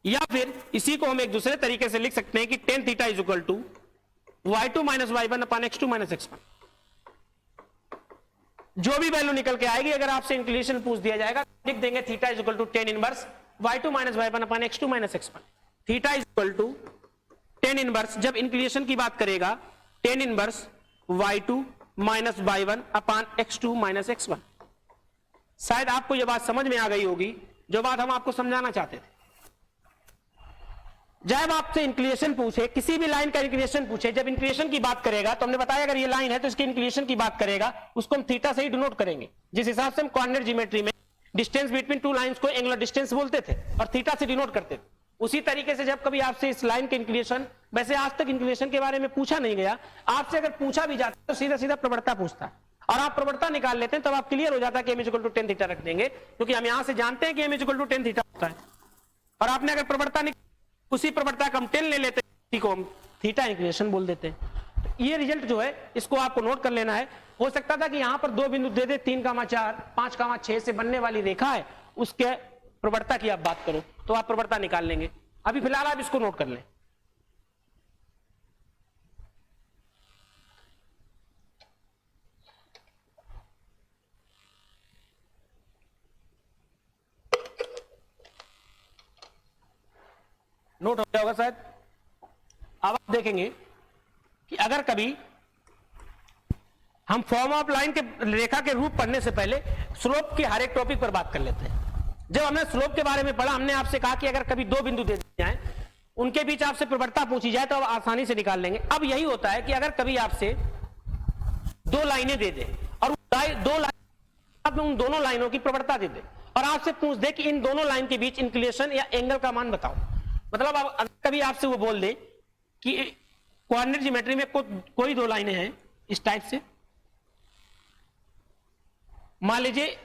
या फिर इसी को हम एक दूसरे तरीके से लिख सकते हैं कि tan theta is equal to y2 minus y1 upon x2 minus x1। जो भी वैल्यू निकल के आएगी, अगर आपसे इंक्लिनेशन पूछ दिया जाएगा लिख देंगे theta is equal to tan inverse y2 minus y1 upon x2 minus x1। Theta is equal to tan inverse, जब इंक्लिनेशन की बात करेगा tan inverse y2 minus y1 upon x2 minus x1। शायद आपको यह बात समझ में आ गई होगी जो बात हम आपको समझाना चाहते थे। जब आपसे इंक्लिनेशन पूछे, किसी भी लाइन का इंक्लिनेशन पूछे, जब इंक्लिनेशन की बात करेगा तो हमने बताया अगर ये लाइन है तो इसकी इंक्लिनेशन की बात करेगा, उसको हम थीटा से ही डिनोट करेंगे। जिस हिसाब से हम कोऑर्डिनेट ज्योमेट्री में डिस्टेंस बिटवीन टू लाइंस को एंगुलर डिस्टेंस बोलते थे और थीटा से डिनोट करते थे, उसी तरीके से जब कभी आपसे इस लाइन के इंक्लिनेशन, वैसे आज तक इंक्लिनेशन के बारे में पूछा नहीं गया, आपसे अगर पूछा भी जाता तो सीधा सीधा प्रवणता पूछता है और आप प्रवणता निकाल लेते हैं, तब आप क्लियर हो जाता है कि m equal to tan theta रख देंगे, क्योंकि हम यहां से जानते हैं कि m equal to tan theta होता है। और आपने अगर प्रवणता उसी प्रवणता का हम tan ले लेते हैं, को हम थीटा इंक्लिनेशन बोल देते हैं। तो ये रिजल्ट जो है इसको आपको नोट कर लेना है। हो सकता था कि यहां पर दो बिंदु दे दे 3,4 5,6 से बनने वाली रेखा है, उसके प्रवणता की आप बात करो तो आप प्रवणता निकाल लेंगे। अभी फिलहाल आप इसको नोट कर लें। नोट हो गया होगा शायद। अब आप देखेंगे कि अगर कभी हम फॉर्म ऑफ लाइन के रेखा के रूप पढ़ने से पहले स्लोप के हर एक टॉपिक पर बात कर लेते हैं। जब हमने स्लोप के बारे में पढ़ा, हमने आपसे कहा कि अगर कभी दो बिंदु दे दिए जाए, उनके बीच आपसे प्रवणता पूछी जाए तो आप आसानी से निकाल लेंगे। अब यही होता है कि अगर कभी आपसे दो लाइनें दे दे और उन दोनों लाइनों की प्रवणता दे दे और आपसे पूछ दे कि इन दोनों लाइन के बीच इंक्लिनेशन या एंगल का मान बताओ। मतलब अब कभी आपसे वो बोल दे कि कोऑर्डिनेट ज्योमेट्री में कोई दो लाइनें हैं इस टाइप से, मान लीजिए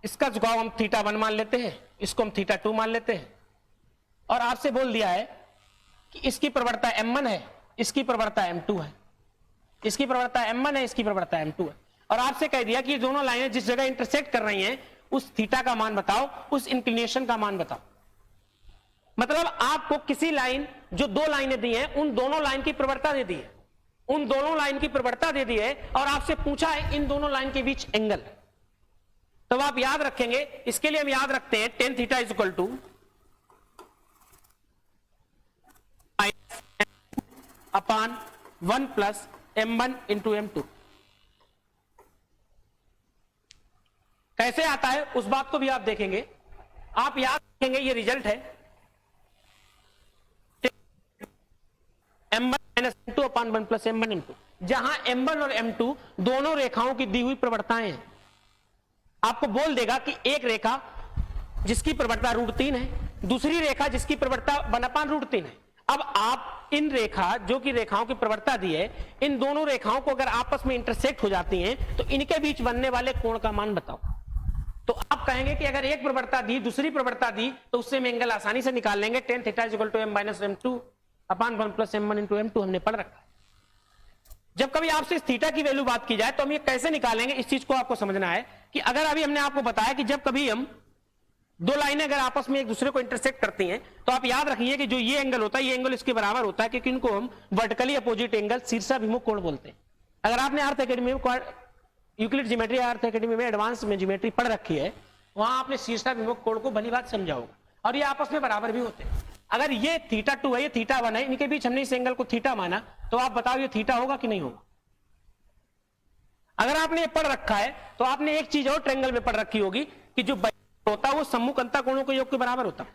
इसका झुकाव हम θ1 मान लेते हैं, इसको हम θ2 मान लेते हैं, और आपसे बोल दिया है कि इसकी प्रवणता m1 है, इसकी प्रवणता m2 है, इसकी प्रवणता m1 है, इसकी प्रवणता m2 है, और आपसे कह दिया कि ये दोनों लाइनें जिस जगह इंटरसेक्ट कर रही हैं उस थीटा का मान बताओ, उस इंक्लिनेशन का मान बताओ। मतलब आपको किसी लाइन, जो दो लाइनें दी हैं उन दोनों लाइन की प्रवणता दे दी है, उन दोनों लाइन की प्रवणता दे दी है और आपसे पूछा है इन दोनों लाइन के बीच एंगल। तो आप याद रखेंगे, इसके लिए हम याद रखते हैं tan theta is equal two upon 1 plus m1 into m2। कैसे आता है उस बात को भी आप देखेंगे। आप याद रखेंगे ये रिजल्ट है m1 minus m2 upon 1 plus m1 m2, जहां m1 और m2 दोनों रेखाओं की दी हुई प्रवणताएं हैं। आपको बोल देगा कि एक रेखा जिसकी प्रवणता √3 है, दूसरी रेखा जिसकी प्रवणता 1/√3 है। अब आप इन रेखा, जो कि रेखाओं की प्रवणता दी है, इन दोनों रेखाओं को अगर आपस में इंटरसेक्ट हो जाती हैं तो इनके बीच बनने वाले कोण का मान बताओ। तो आप कहेंगे कि अगर एक प्रवणता दी, दूसरी प्रवणता दी, तो उससे हम एंगल आसानी से निकाल लेंगे। tan theta is equal to m minus m2 upon 1 plus m1 into m2 हमने पढ़ रखा है। जब कभी आपसे इस थीटा की वैल्यू बात की जाए तो हम ये कैसे निकालेंगे, इस चीज को आपको समझना है कि अगर अभी हमने आपको बताया कि जब कभी हम दो लाइनें अगर आपस में एक दूसरे को इंटरसेक्ट करती हैं तो आप याद रखिए कि जो ये एंगल होता है, ये एंगल इसके बराबर होता है, क्योंकि इनको हम वर्टिकली अपोजिट एंगल, शीर्षाभिमुख कोण बोलते हैं। अगर आपने अर्थ एकेडमी में यूक्लिड ज्योमेट्री, अर्थ एकेडमी में एडवांस में ज्योमेट्री पढ़ रखी है, वहां आपने शीर्षाभिमुख कोण को भली बात समझा होगा, और ये आपस में बराबर भी होते हैं। अगर ये θ2 है, ये θ1 है, इनके बीच हमने इस एंगल को थीटा माना, तो आप बताओ ये थीटा होगा कि नहीं होगा। अगर आपने ये पढ़ रखा है तो आपने एक चीज और ट्रायंगल में पढ़ रखी होगी कि जो होता है वो सम्मुख अंतः कोणों के योग के बराबर होता है।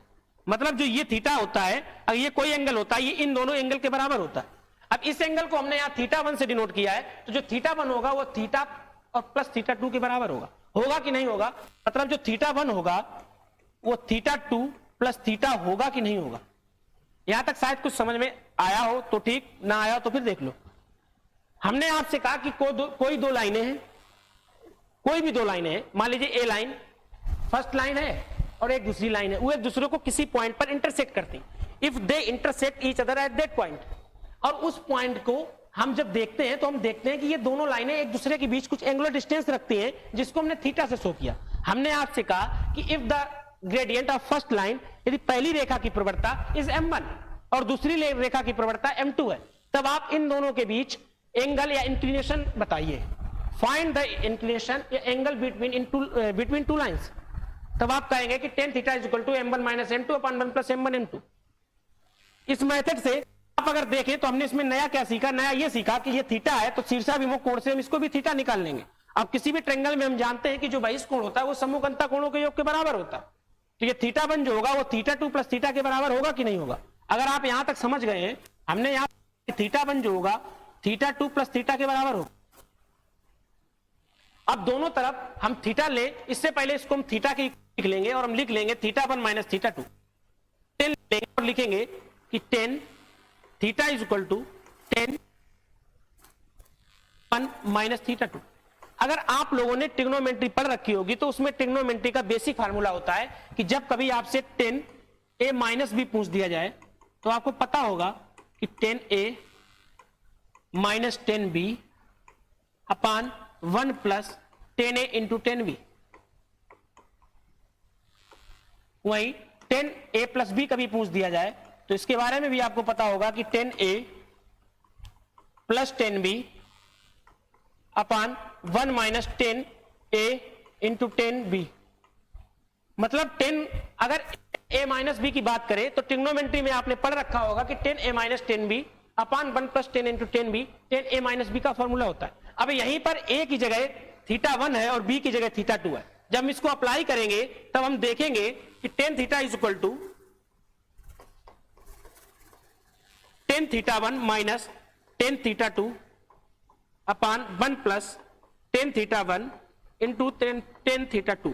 मतलब जो ये थीटा होता है, अगर ये कोई एंगल होता है, ये इन दोनों एंगल के बराबर होता है। अब इस एंगल को हमने यहाँ θ1 से डिनोट किया है, तो जो θ1 होगा वो थीटा और प्लस θ2 के बराबर होगा कि नहीं होगा। मतलब जो θ1 होगा वो θ2 प्लस थीटा होगा कि नहीं होगा। यहां तक शायद कुछ समझ में आया हो तो ठीक, ना आया तो फिर देख लो। हमने आपसे कहा कि कोई दो लाइनें हैं, कोई भी दो लाइनें हैं, मान लीजिए ए लाइन फर्स्ट लाइन है और एक दूसरी लाइन है, वो एक दूसरे को किसी पॉइंट पर इंटरसेक्ट करती हैं। If they intersect each other at that point, और उस पॉइंट को हम जब देखते हैं तो हम देखते हैं कि ये दोनों लाइनें एक दूसरे के बीच कुछ एंगुलर डिस्टेंस रखती हैं, जिसको हमने थीटा से शो किया। हमने आपसे कहा कि if the gradient of first line, यदि पहली रेखा की प्रवणता इज m1 और दूसरी रेखा की प्रवणता m2 है, तब आप इन दोनों के बीच एंगल या इंक्लिनेशन बताइए। फाइंड द इंक्लिनेशन या एंगल बिटवीन टू लाइंस। तब आप कहेंगे कि tan theta is equal to m1 minus m2 upon 1 plus m1 m2। इस मेथड से आप अगर देखें तो हमने इसमें नया क्या सीखा, नया ये सीखा कि ये थीटा है तो शीर्षाभिमुख कोण से हम इसको भी थीटा निकाल लेंगे। अब किसी भी ट्रायंगल में हम जानते हैं कि जो बहिष कोण होता है वो सम्मुख अंतः कोणों के योग के बराबर होता है। तो ये θ1 जो होगा वो θ2 प्लस थीटा के बराबर होगा कि नहीं होगा। अगर आप यहां तक समझ गए हैं, हमने यहां θ1 जो होगा θ2 प्लस थीटा के बराबर होगा। अब दोनों तरफ हम थीटा ले, इससे पहले इसको हम थीटा की लिख लेंगे और हम लिख लेंगे θ1 माइनस θ2। टेन लेंगे और लिखेंगे कि tan theta is equal to tan 1 minus θ2। अगर आप लोगों ने ट्रिग्नोमेट्री पढ़ रखी होगी तो उसमें ट्रिग्नोमेट्री का बेसिक फार्मूला होता है कि जब कभी आपसे tan a माइनस b पूछ दिया जाए तो आपको पता होगा कि tan a minus tan b upon 1 plus tan a into tan b। वही tan a प्लस b कभी पूछ दिया जाए तो इसके बारे में भी आपको पता होगा कि tan a plus tan b upon 1 minus tan a into tan b। मतलब tan, अगर a माइनस b की बात करें तो ट्रिग्नोमेट्री में आपने पढ़ रखा होगा कि tan a minus tan b upon 1 plus tan into tan b, tan a minus b का फॉर्मूला होता है। अब यहीं पर ए की जगह θ1 है और बी की जगह θ2 है। जब हम इसको अप्लाई करेंगे तब हम देखेंगे कि tan θ is equal to tan θ1 minus tan θ2 upon 1 plus tan θ1 into tan θ2।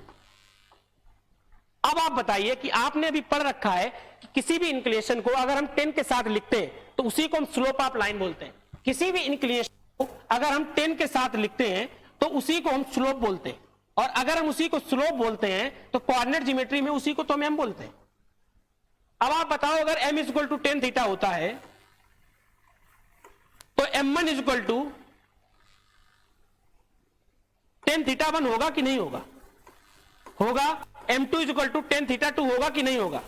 अब आप बताइए कि आपने अभी पढ़ रखा है कि किसी भी इंक्लिनेशन को अगर हम 10 के साथ लिखते हैं तो उसी को हम स्लोप ऑफ लाइन बोलते हैं। किसी भी इंक्लिनेशन को अगर हम 10 के साथ लिखते हैं तो उसी को हम स्लोप बोलते हैं, और अगर हम उसी को स्लोप बोलते हैं तो कोऑर्डिनेट ज्योमेट्री में उसी को तो हम बोलते हैं। अब आप बताओ अगर m is equal to tan theta होता है तो m1 is equal to tan θ1 होगा कि नहीं होगा? होगा। m2 is equal to tan θ2 होगा कि नहीं होगा?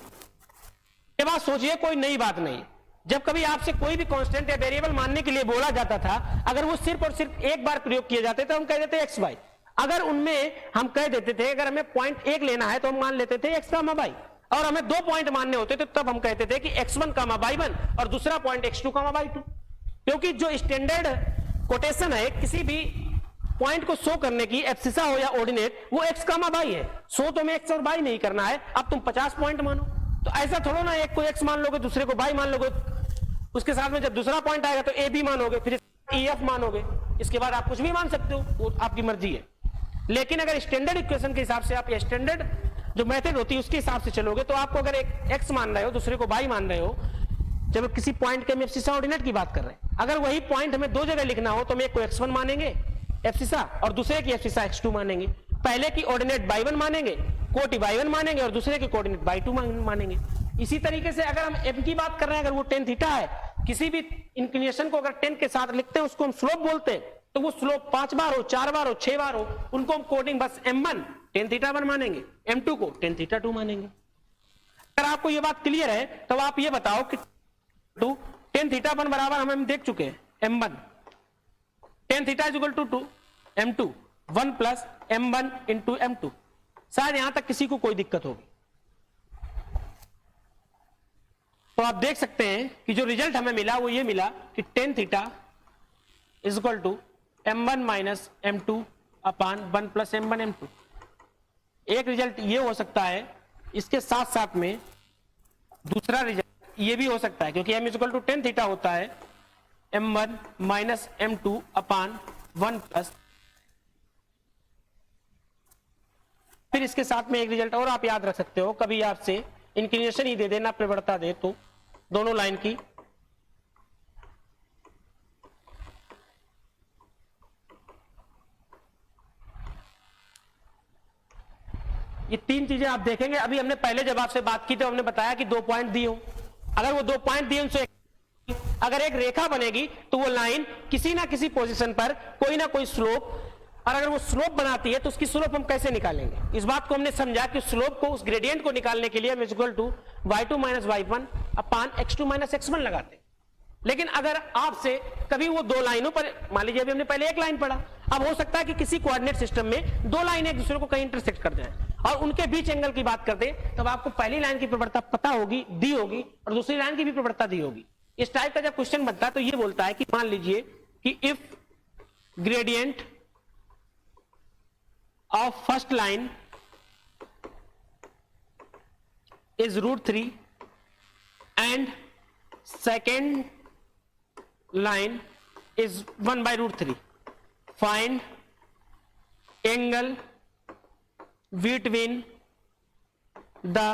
ये बात सोचिए, कोई नई बात नहीं। जब कभी आपसे कोई भी कांस्टेंट या वेरिएबल मानने के लिए बोला जाता था, अगर वो सिर्फ और सिर्फ एक बार प्रयोग किए जाते थे हम कह देते x y। अगर उनमें हम कह देते थे अगर हमें पॉइंट 1 लेना है तो हम मान लेते थे x, y, और हमें 2 पॉइंट मानने होते थे तब हम कहते थे कि x1, y1 और दूसरा पॉइंट x2, y2। क्योंकि जो स्टैंडर्ड कोटेशन है किसी भी पॉइंट को शो करने की, एब्सिसा हो या ऑर्डिनेट, वो x, y है। शो तो हमें x और y नहीं करना है। अब तुम 50 पॉइंट मानो तो ऐसा थोड़ा ना एक को x मान लोगे दूसरे को y मान लोगे, उसके साथ में जब दूसरा पॉइंट आएगा तो a b मानोगे, फिर EF मानोगे, इसके बाद आप कुछ भी मान सकते हो, वो आपकी मर्जी है। लेकिन अगर स्टैंडर्ड इक्वेशन के हिसाब से आप स्टैंडर्ड जो मेथड होती है उसके हिसाब से चलोगे तो आपको अगर एक x मान रहे हो दूसरे को y मान रहे हो, जब किसी पॉइंट के हम एब्सिसा ऑर्डिनेट की बात कर रहे हैं, अगर वही पॉइंट हमें 2 जगह लिखना हो तो हम एक को x1 मानेंगे एब्सिसा और दूसरे की एब्सिसा x2 मानेंगे। पहले की ऑर्डिनेट y1 मानेंगे, कोटि y1 मानेंगे और दूसरे की कोऑर्डिनेट y2 मानेंगे। इसी तरीके से अगर हम m की बात कर रहे हैं, अगर वो tan थीटा है, किसी भी इंक्लिनेशन को अगर 10 के साथ लिखते हैं उसको हम स्लोप बोलते हैं, तो वो स्लोप 5 बार हो, 4 बार हो, 6 बार हो, उनको हम कोडिंग बस m1 tan θ1 मानेंगे, m2 को tan θ2 मानेंगे। अगर आपको ये बात क्लियर है तो आप ये बताओ कि tan θ1 बराबर हम देख चुके हैं m1 tan θ is equal to m2 1 plus m1 into m2। शायद यहां तक किसी को कोई दिक्कत होगी। तो आप देख सकते हैं कि जो रिजल्ट हमें मिला वो ये मिला कि tan θ is equal to m1 minus m2 upon 1 plus m1 m2। एक रिजल्ट ये हो सकता है, इसके साथ साथ में दूसरा रिजल्ट ये भी हो सकता है, क्योंकि m is equal to tan θ होता है m1 minus m2 upon 1 plus, फिर इसके साथ में एक रिजल्ट और आप याद रख सकते हो, कभी आपसे इंक्लिनेशन ही दे देना प्रवणता दे तो दोनों लाइन की, ये 3 चीजें आप देखेंगे। अभी हमने पहले जब आपसे बात की तो हमने बताया कि 2 पॉइंट दिए हो, अगर वो 2 पॉइंट दिए उनसे अगर एक रेखा बनेगी तो वो लाइन किसी ना किसी पोजीशन पर कोई ना कोई स्लोप, और अगर वो स्लोप बनाती है तो उसकी स्लोप हम कैसे निकालेंगे, इस बात को हमने समझा कि स्लोप को, उस ग्रेडियंट को निकालने के लिए हम equal to y2 minus y1 upon x2 minus x1 लगाते हैं। लेकिन अगर आपसे कभी वो 2 लाइनों पर, मान लीजिए अभी हमने पहले एक लाइन पढ़ा, अब हो सकता है कि किसी कोऑर्डिनेट सिस्टम में 2 लाइन एक दूसरे को कहीं इंटरसेक्ट कर जाए और उनके बीच एंगल की बात करते तब आपको पहली लाइन की प्रवणता पता होगी, दी होगी, और दूसरी लाइन की भी प्रवणता दी होगी। इस टाइप का जब क्वेश्चन बनता है तो ये बोलता है कि मान लीजिए कि if gradient of first line is √3 and second line is 1 by √3. Find angle between the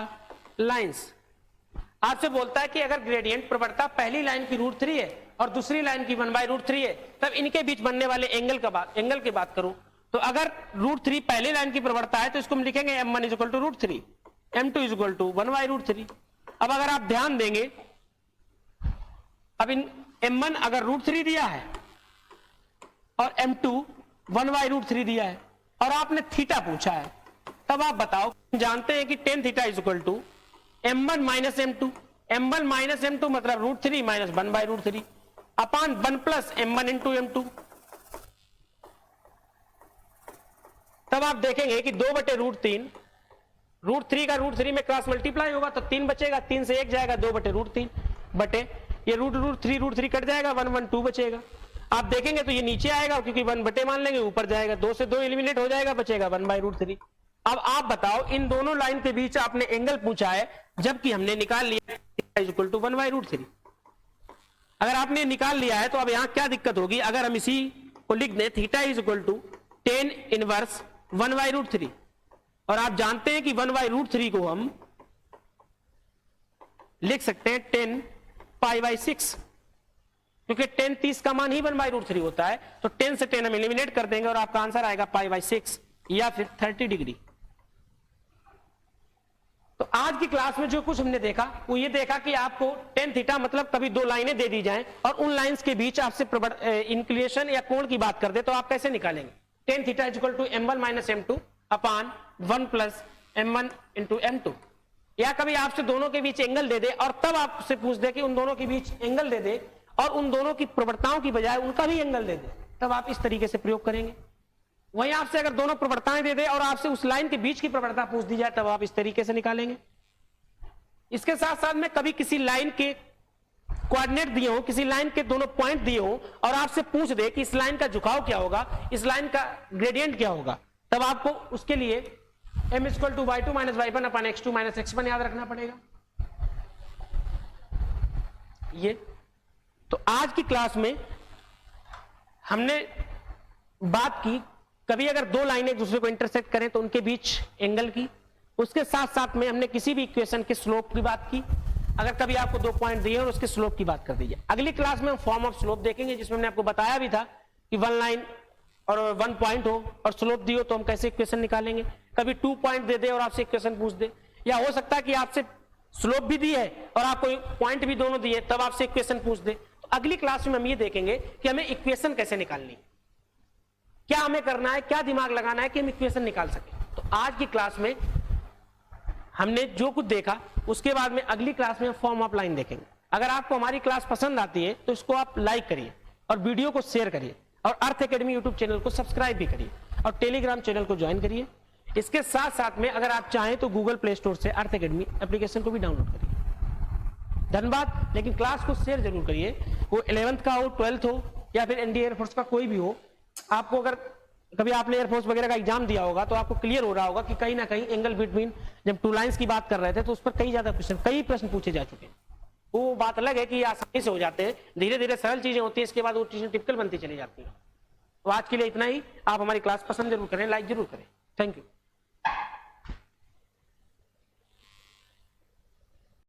lines. आपसे बोलता है कि अगर ग्रेडियंट प्रवणता पहली लाइन की √3 है और दूसरी लाइन की 1 by √3 है, तब इनके बीच बनने वाले एंगल की बात करूं तो अगर √3 पहली लाइन की प्रवणता है तो इसको हम लिखेंगे m1 is equal to √3, m2 is equal to 1 by √3। अब अगर आप ध्यान देंगे, अब इन m1 अगर √3 दिया है और m2 1 by √3 दिया है और आपने थीटा पूछा है, तब आप बताओ, जानते हैं कि tan theta is equal to m1 minus m2, m1 minus m2 मतलब √3 minus 1 by √3 upon 1 plus m1 into m2। तब आप देखेंगे कि 2 बटे √3, √3 का √3 में क्रॉस मल्टीप्लाई होगा तो 3 बचेगा, 3 से 1 जाएगा, 2 बटे √3 बटे ये √3 कट जाएगा, 1 1 2 बचेगा। आप देखेंगे तो ये नीचे आएगा क्योंकि 1 बटे मान लेंगे, ऊपर जाएगा, 2 से 2 एलिमिनेट हो जाएगा, बचेगा 1/√3। अब आप बताओ इन दोनों लाइन के बीच आपने एंगल पूछा है जबकि हमने निकाल लिया इक्वल टू 1/√3। अगर आपने निकाल लिया है तो अब यहां क्या दिक्कत होगी, अगर हम इसी को लिख दें theta is equal to tan inverse 1/√3, और आप जानते हैं कि 1/√3 को हम लिख सकते हैं 10 π/6, क्योंकि 10 30 का मान ही 1/√3 होता है, तो 10 से 10 हम एलिमिनेट कर देंगे और आपका आंसर आएगा π/6 या फिर 30 डिग्री। तो आज की क्लास में जो कुछ हमने देखा वो ये देखा कि आपको tan थीटा मतलब कभी दो लाइनें दे दी जाएं और उन लाइंस के बीच आपसे इंक्लिनेशन या कोण की बात कर दे तो आप कैसे निकालेंगे। tan theta is equal to m1 - m2 upon 1 plus m1 into m2, या कभी आपसे दोनों के बीच एंगल दे दे और तब आपसे पूछ दे कि उन दोनों के बीच एंगल दे दे और उन दोनों की प्रवणताओं की बजाय उनका भी एंगल दे दे, तब आप इस तरीके से प्रयोग करेंगे। वहीं आपसे अगर दोनों प्रवणताएं दे दे और आपसे उस लाइन के बीच की प्रवणता पूछ दी जाए तब आप इस तरीके से निकालेंगे। इसके साथ साथ में कभी किसी लाइन के कोऑर्डिनेट दिए हो, किसी लाइन के दोनों पॉइंट दिए हो और आपसे पूछ दे कि इस लाइन का झुकाव क्या होगा, इस लाइन का ग्रेडियंट क्या होगा, तब आपको उसके लिए m equal to y2 - y1 upon x2 - x1 याद रखना पड़ेगा। ये तो आज की क्लास में हमने बात की कभी अगर दो लाइनें एक दूसरे को इंटरसेक्ट करें तो उनके बीच एंगल की, उसके साथ साथ में हमने किसी भी इक्वेशन के स्लोप की बात की, अगर कभी आपको दो पॉइंट दिए और उसके स्लोप की बात कर दीजिए। अगली क्लास में हम फॉर्म ऑफ स्लोप देखेंगे जिसमें हमने आपको बताया भी था कि 1 लाइन और 1 पॉइंट हो और स्लोप दियो तो हम कैसे इक्वेशन निकालेंगे। कभी 2 पॉइंट दे दे और आपसे इक्वेशन पूछ दे, या हो सकता है कि आपसे स्लोप भी दी है और आपको पॉइंट भी दोनों दिए तब आपसे इक्वेशन पूछ दे। तो अगली क्लास में हम ये देखेंगे कि हमें इक्वेशन कैसे निकालनी, क्या हमें करना है, क्या दिमाग लगाना है कि हम इक्वेशन निकाल सकें। तो आज की क्लास में हमने जो कुछ देखा उसके बाद में अगली क्लास में हम फॉर्म ऑफ लाइन देखेंगे। अगर आपको हमारी क्लास पसंद आती है तो इसको आप लाइक करिए और वीडियो को शेयर करिए और अर्थ एकेडमी यूट्यूब चैनल को सब्सक्राइब भी करिए और टेलीग्राम चैनल को ज्वाइन करिए। इसके साथ साथ में अगर आप चाहें तो गूगल प्ले स्टोर से अर्थ एकेडमी एप्लीकेशन को भी डाउनलोड करिए। धन्यवाद। लेकिन क्लास को शेयर जरूर करिए, वो 11th का हो, 12th हो या फिर इंडियन एयरफोर्स का कोई भी हो। आपको अगर कभी आपने एयरफोर्स वगैरह का एग्जाम दिया होगा तो आपको क्लियर हो रहा होगा कि कहीं ना कहीं एंगल बिटवीन जब टू लाइंस की बात कर रहे थे तो उस पर कई प्रश्न पूछे जा चुके हैं। वो बात अलग है कि आसानी से हो जाते हैं, धीरे धीरे सरल चीजें होती है, इसके बाद वो चीजें टिपिकल बनती चली जाती है। तो आज के लिए इतना ही। आप हमारी क्लास पसंद जरूर करें, लाइक जरूर करें। Thank you.